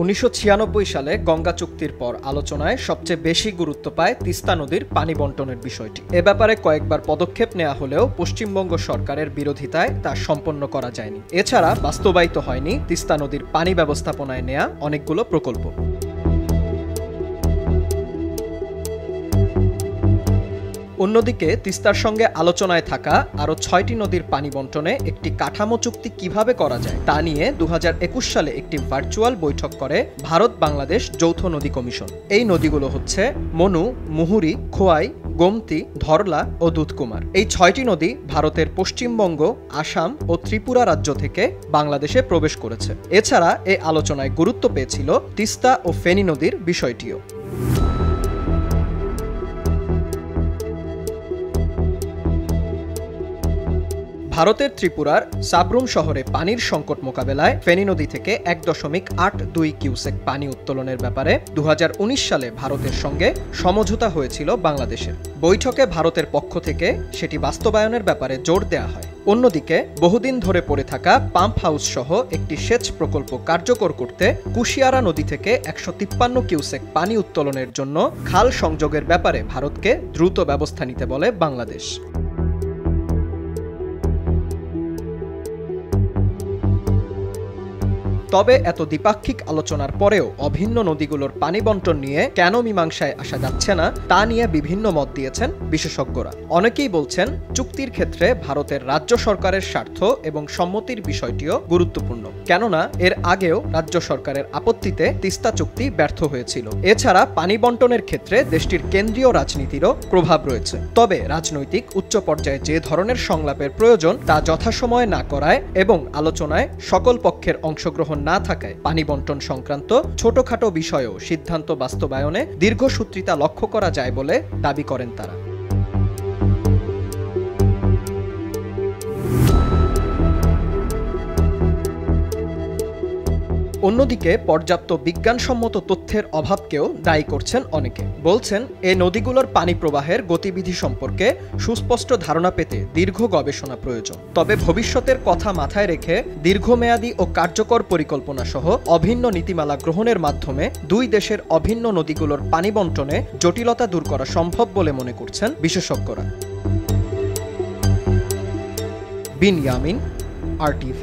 1996 সালে গঙ্গা চুক্তির পর আলোচনায় সবচেয়ে বেশি গুরুত্ব পায় তিস্তা নদীর পানি বণ্টনের বিষয়টি। এ ব্যাপারে কয়েকবার পদক্ষেপ নেওয়া হলেও পশ্চিমবঙ্গ সরকারের বিরোধিতায় তা সম্পন্ন করা যায়নি। এছাড়া বাস্তবায়িত হয়নি তিস্তা নদীর পানি ব্যবস্থাপনায় নেওয়া অনেকগুলো প্রকল্প। অন্যদিকে তিস্তার সঙ্গে আলোচনায় থাকা আরও 6টি নদীর পানি বণ্টনে একটি কাঠামো চুক্তি কিভাবে করা যায় তা নিয়ে 2021 সালে একটি ভার্চুয়াল বৈঠক করে ভারত বাংলাদেশ যৌথ নদী কমিশন। এই নদীগুলো হচ্ছে মনু, মুহুরী, খোয়াই, গোমতী, ধরলা ও দুধকুমার। এই 6টি নদী ভারতের পশ্চিমবঙ্গ, আসাম ও ত্রিপুরা রাজ্য থেকে বাংলাদেশে প্রবেশ করেছে। এছাড়া এই আলোচনায় গুরুত্ব পেয়েছিল তিস্তা ও ফেনী নদীর বিষয়টিও। ভারতের ত্রিপুরার সাব্রুম শহরে পানির সংকট মোকাবেলায় ফেনী নদী থেকে 1.82 কিউসেক পানি উত্তোলনের ব্যাপারে 2019 সালে ভারতের সঙ্গে সমঝোতা হয়েছিল বাংলাদেশের। বৈঠকে ভারতের পক্ষ থেকে সেটি বাস্তবায়নের ব্যাপারে জোর দেওয়া হয়। অন্যদিকে বহুদিন ধরে পড়ে থাকা পাম্প হাউস সহ একটি সেচ প্রকল্প কার্যকর করতে কুশিয়ারা নদী থেকে 153 কিউসেক পানি উত্তোলনের জন্য খাল সংযোগের ব্যাপারে ভারতকে দ্রুত ব্যবস্থা নিতে বলে বাংলাদেশ। তবে এত দ্বিপাক্ষিক আলোচনার পরেও অভিন্ন নদীগুলোর পানি বণ্টন নিয়ে কেন মীমাংসায় আসা যাচ্ছে না তা নিয়ে বিভিন্ন মত দিয়েছেন বিশেষজ্ঞরা। অনেকেই বলছেন চুক্তির ক্ষেত্রে ভারতের রাজ্য সরকারের স্বার্থ এবং সম্মতির বিষয়টিও গুরুত্বপূর্ণ, কেননা এর আগেও রাজ্য সরকারের আপত্তিতে তিস্তা চুক্তি ব্যর্থ হয়েছিল। এছাড়া পানি বণ্টনের ক্ষেত্রে দেশটির কেন্দ্রীয় রাজনীতিরও প্রভাব রয়েছে। তবে রাজনৈতিক উচ্চ পর্যায়ে যে ধরনের সংলাপের প্রয়োজন তা যথাসময়ে না করায় এবং আলোচনায় সকল পক্ষের অংশগ্রহণ না থাকায় পানি বণ্টন সংক্রান্ত ছোটখাটো বিষয়েও সিদ্ধান্ত বাস্তবায়নে দীর্ঘসূত্রিতা লক্ষ্য করা যায় বলে দাবি করেন তারা। অন্যদিকে পর্যাপ্ত বিজ্ঞানসম্মত তথ্যের অভাবকেও দায়ী করছেন অনেকে। বলছেন এই নদীগুলোর পানি প্রবাহের গতিবিধি সম্পর্কে সুস্পষ্ট ধারণা পেতে দীর্ঘ গবেষণা প্রয়োজন। তবে ভবিষ্যতের কথা মাথায় রেখে দীর্ঘমেয়াদী ও কার্যকর পরিকল্পনা সহ অভিন্ন নীতিমালা গ্রহণের মাধ্যমে দুই দেশের অভিন্ন নদীগুলোর পানি বণ্টনে জটিলতা দূর করা সম্ভব বলে মনে করছেন বিশেষজ্ঞরা। বিন ইয়ামিন, RTV।